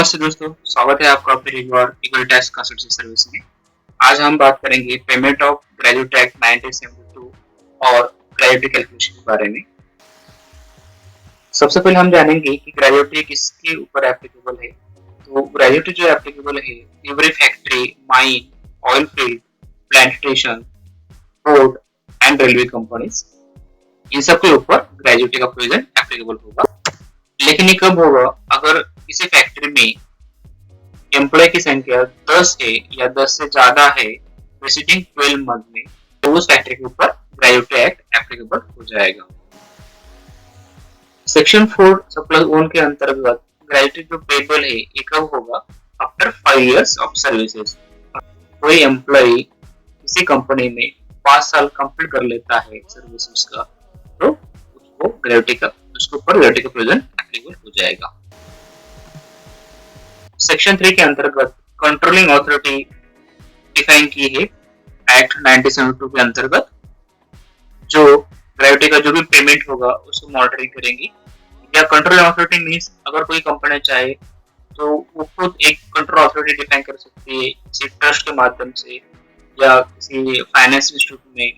नमस्ते दोस्तों, स्वागत है आपका फिर एक बार ईगल टैक्स कंसल्टेंसी सर्विस में। आज हम बात करेंगे पेमेंट ऑफ ग्रेजुएट एक्ट 1972 और ग्रेजुएटी कैलकुलेशन के बारे में। सबसे पहले हम जानेंगे कि ग्रेजुएटी किसके ऊपर एप्लीकेबल है। तो ग्रेजुएटी जो एप्लीकेबल है every factory, mine, oil field, plantation, port and railway companies, इन सब के ऊपर ग्रेजुएटी का प्रोविजन एप्लीकेबल होगा। लेकिन ये कब होगा? अगर किसी फैक्ट्री में एम्प्लॉय की संख्या 10 है या 10 से ज्यादा है प्रीसीडिंग 12 मंथ में, तो उस फैक्ट्री के ऊपर ग्रेजुएटी एक्ट एप्लीकेबल हो जाएगा। सेक्शन 4 सब प्लस 1 के अंतर्गत ग्रेजुएटी जो पेबल है ये कब होगा? After 5 years of services. कोई एम्प्लॉय किसी कंपनी में 5 साल कंप्लीट कर लेता है सर्विसेज का, तो उसको ग्रेजुएटी का उसके ऊपर ग्रेजुएटी का प्रोविजन एप्लीकेबल हो जाएगा। सेक्शन 3 के अंतर्गत कंट्रोलिंग अथॉरिटी डिफाइन की है एक्ट 1972 के अंतर्गत, जो ग्रेजुएटी का जो भी पेमेंट होगा उसको मॉनिटरिंग करेंगी। या कंट्रोलिंग अथॉरिटी मीन्स अगर कोई कंपनी चाहे तो वो खुद एक कंट्रोल अथॉरिटी डिफाइन कर सकती है, किसी ट्रस्ट के माध्यम से या किसी फाइनेंस इंस्टीट्यूट में,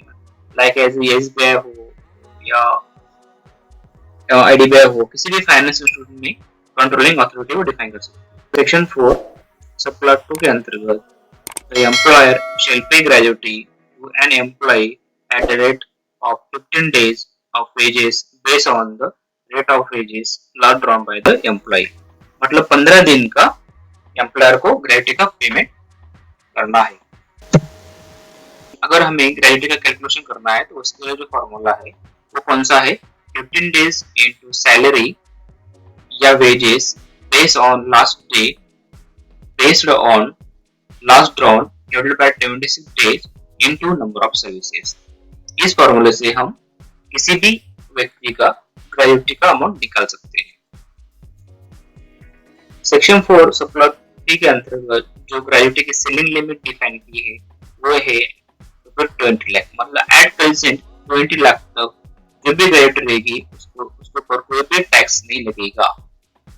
लाइक एज एसबीआई हो या आईडीबीआई हो, किसी भी फाइनेंस इंस्टीट्यूट में कंट्रोलिंग अथॉरिटी को डिफाइन कर सकती है। सेक्शन 4 सब प्लस 2 के अंतर्गत the employer shall pay gratuity to an employee at the rate of 15 days of wages based on the rate of wages last drawn by the employee। मतलब 15 दिन का एम्प्लॉयर को ग्रेजुएटी का पेमेंट करना है। अगर हमें ग्रेजुएटी का कैलकुलेशन करना है तो उसके लिए जो फॉर्मूला है वो कौन सा है? 15 days into सैलरी या wages based on last day based on last drawn divided by 26 days into number of services। इस फॉर्मूले से हम किसी भी व्यक्ति का ग्रेजुएटी का अमाउंट निकाल सकते हैं। सेक्शन 4 सब प्लस 3 के अंतर्गत जो ग्रेजुएटी की सीलिंग लिमिट डिफाइन की है वो है 20 लाख। मतलब एट प्रेजेंट 20 लाख तक जो भी ग्रेजुएटी रहेगी उसको पर कोई भी टैक्स नहीं लगेगा।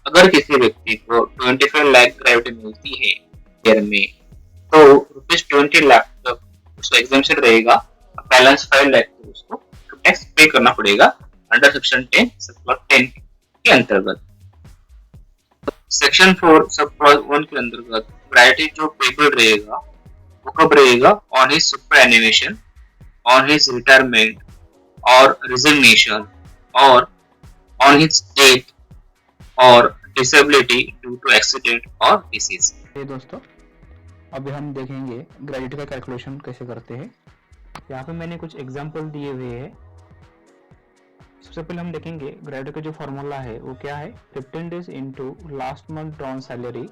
अगर किसी व्यक्ति को 25 लाख ग्रेजुएटी मिलती है ईयर में, तो ₹20 लाख तक उसको एग्जेम्पशन रहेगा, बैलेंस 5 लाख तक उसको टैक्स पे करना पड़ेगा अंडर सेक्शन 10 सब प्लस 10 के अंतर्गत। सेक्शन 4 सब प्लस 1 के अंतर्गत ग्रेजुएटी जो पेबल रहेगा वो कब रहेगा? On his superannuation, on his retirement और रिजिग्नेशन और ऑन हिज डेथ और डिसेबिलिटी ड्यू टू एक्सीडेंट और डिसीज। दोस्तों, अभी हम देखेंगे ग्रेजुएटी का कैलकुलेशन कैसे करते हैं। यहाँ पे मैंने कुछ एग्जांपल दिए हुए हैं। सबसे पहले हम देखेंगे ग्रेजुएटी का जो फॉर्मूला है वो क्या है? 15 days into last month drawn salary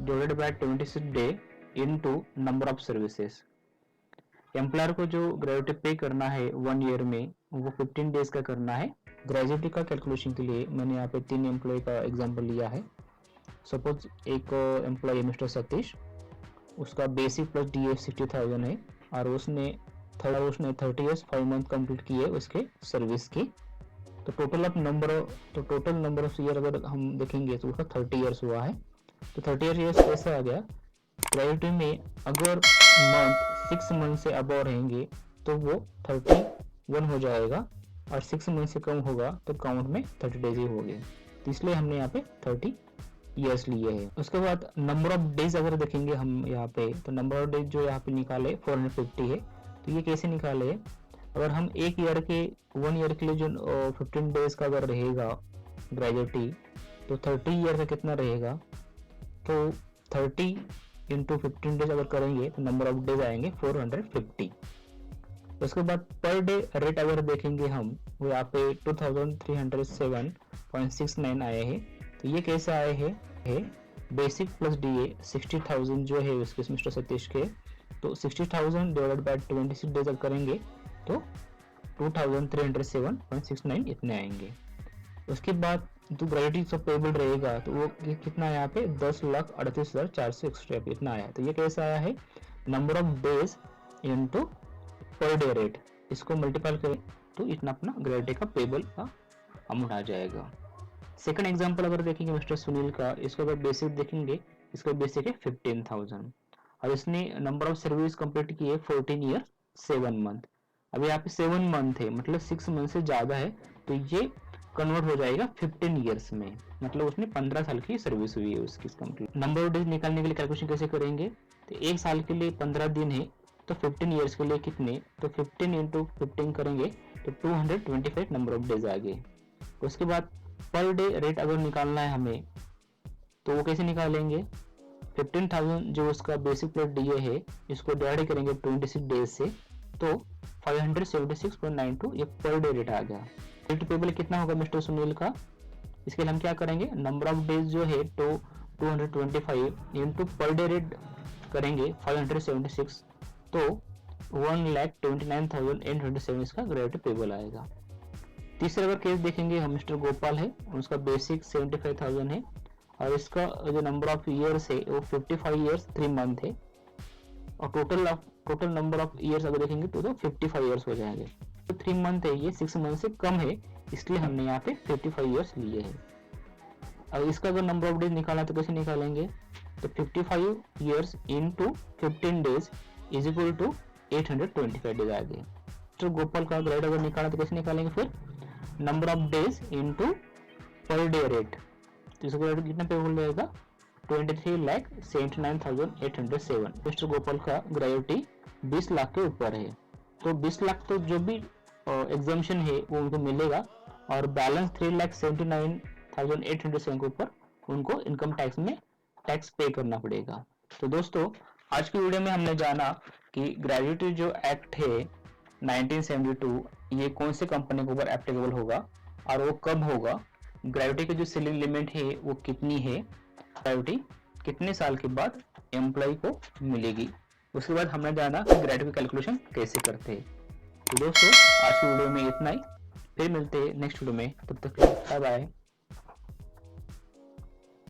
divided by 26 day into number of services. Employer को जो ग्रेजुएटी पे करना है 1 ईयर में वो 15 डेज का करना है। ग्रेजुएटी का कैलकुलेशन के लिए मैंने यहाँ पे 3 एम्प्लॉय का एग्जाम्पल लिया है। सपोज एक एम्प्लॉय मिस्टर सतीश, उसका बेसिक प्लस डीए 60,000 है और उसने 30 इयर्स 5 मंथ कंप्लीट किए उसके सर्विस की। तो टोटल नंबर ऑफ ईयर अगर हम देखेंगे तो उसका 30 इयर्स हुआ है। तो 30 इयर्स कैसे आ गया? ग्रेजुएटी में अगर मंथ 6 मंथ से अबव रहेंगे तो वो 31 हो जाएगा और 6 मंथ से कम होगा तो काउंट में 30 डेज ही होंगे। तो इसलिए हमने यहाँ पे 30 ईयर्स लिए हैं। उसके बाद नंबर ऑफ डेज अगर देखेंगे हम यहाँ पे, तो नंबर ऑफ डेज जो यहाँ पे निकाले 450 है। तो ये कैसे निकाले? अगर हम 1 ईयर के लिए जो 15 डेज का अगर रहेगा ग्रेजुएटी, तो 30 ईयर का कितना रहेगा? तो 30 इंटू 15 डेज अगर करेंगे तो नंबर ऑफ डेज आएंगे 450। उसके बाद पर डे रेट अगर देखेंगे हम, वो यहाँ पे 2307.69 आए हैं। तो ये कैसे आए हैं? बेसिक प्लस डीए 60,000 जो है उसके मिस्टर सतीश के, तो 60,000 डिवाइडेड बाय 26 डेज अगर करेंगे तो 2307.69 इतने आएंगे। उसके बाद जो ग्रेजुएटी सब पेबल रहेगा तो वो कितना यहाँ पे 10,38,461 इतना आया। तो ये कैसे आया है? Number of days into per day rate, इसको मल्टीप्लाई करें तो इतना अपना ग्रेजुएटी का पेबल का अमाउंट आ जाएगा। सेकंड एग्जांपल अगर देखेंगे मिस्टर सुनील का, इसको अगर बेसिक देखेंगे, इसका बेसिक है 15,000 और इसने नंबर ऑफ सर्विस कंप्लीट की है 14 ईयर 7 मंथ। अब यहाँ पे 7 मंथ है, मतलब 6 मंथ से ज्यादा है, तो ये कन्वर्ट हो जाएगा 15 ईयर्स में, मतलब उसने 15 साल की सर्विस हुई है उसकी कंप्लीट। नंबर ऑफ डेज निकालने के लिए कैलकुलेशन कैसे करेंगे, तो एक साल के लिए 15 दिन है, तो 15 ईयर्स के लिए कितने, तो 15 इंटू 15 करेंगे तो 225 नंबर ऑफ डेज आ गए। उसके बाद पर डे रेट अगर निकालना है हमें, तो वो कैसे निकालेंगे, 15,000 जो उसका बेसिक प्लस डीए है, इसको डिवाइड करेंगे 26 डेज से, तो 576.92 ये पर डे रेट आ गया। रेट पेबल कितना होगा मिस्टर सुनील का, इसके लिए हम क्या करेंगे, नंबर ऑफ डेज जो है तो 225 इंटू पर डे रेट करेंगे 576, तो 1,29,827 इसका ग्रेविटी पेबल आएगा। तीसरा अगर केस देखेंगे हम, मिस्टर गोपाल है, उसका बेसिक 75,000 है और इसका जो नंबर ऑफ ईयर्स है वो 55 ईयर्स 3 मंथ है और टोटल नंबर ऑफ ईयर्स अगर देखेंगे तो 55 ईयर्स हो जाएंगे। तो 3 मंथ है, ये 6 मंथ से कम है, इसलिए हमने यहाँ पे 55 ईयर्स लिए हैं। अब इसका अगर नंबर ऑफ डेज निकालना तो कैसे निकालेंगे, तो 55 years into 15 days is equal to 825 days आ गए। तो गोपाल का ग्रेड अगर निकालना तो कैसे निकालेंगे, फिर number of days into per day rate, तो इसका ग्रेड कितना पे हो जाएगा, 23,79,807। मिस्टर गोपाल का ग्रेविटी 20 लाख के ऊपर है, तो 20 लाख तो जो भी एग्जाम्पशन है वो उनको मिलेगा और बैलेंस 3,79,807 के ऊपर उनको इनकम टैक्स में टैक्स पे करना पड़ेगा। तो दोस्तों आज की वीडियो में हमने जाना कि ग्रेजुएटी जो एक्ट है 1972 ये कौन से कंपनी के ऊपर एप्लीकेबल होगा और वो कब होगा, ग्रेजुएटी की जो सेलिंग लिमिट है वो कितनी है, ग्रेजुएटी कितने साल के बाद एम्प्लॉय को मिलेगी, उसके बाद हमने जाना कि ग्रेजुएटी की कैलकुलेशन कैसे करते हैं। तो दोस्तों आज की वीडियो में इतना ही, फिर मिलते हैं नेक्स्ट वीडियो में, तब तक बाय बाय।